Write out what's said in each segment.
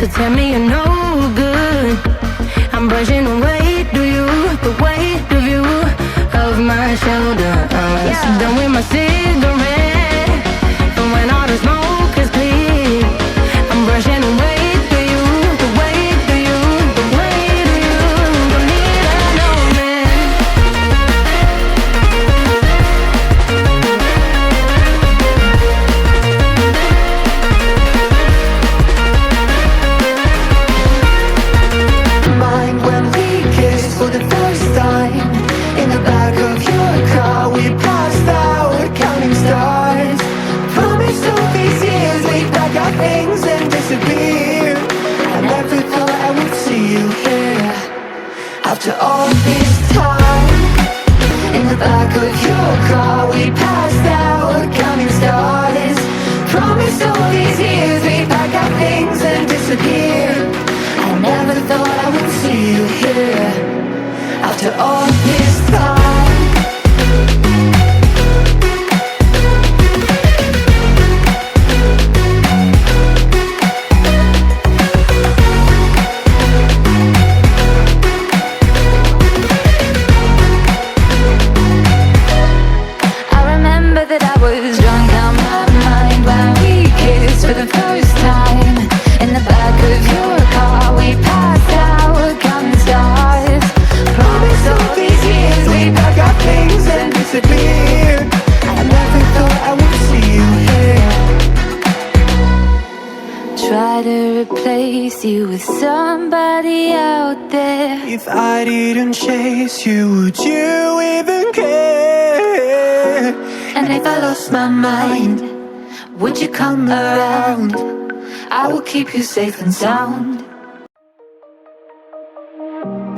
So tell me you're no good. I'm brushing away, do you? The weight of you, of my shoulders. Done with my cigarette, and when all the smoke is clear, I'm brushing away, do you? The weight of you, the weight of you. Don't need a no man. Mind when we kissed for the first time. In the back of your car we passed out counting stars. Promised all these years we'd pack our things and disappear. I never thought I would see you here. After all this time. In the back of your car we passed out counting stars. Promised all these years we'd pack our things and disappear. I never thought I would see you here. After all this time. I remember that I was drunk out my mind when we kissed for the first time. In the back of your car we passed out counting stars. Promised all these years we'd pack our things and disappear. I never thought I would see you here. Try to replace you with somebody out there. If I didn't chase you, would you even care? And if I lost my mind, would you come around? I will keep you safe and sound.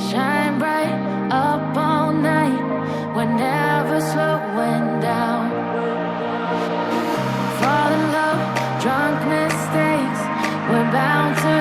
Shine bright up all night, we're never slowing down. Fall in love, drunk mistakes, we're bound to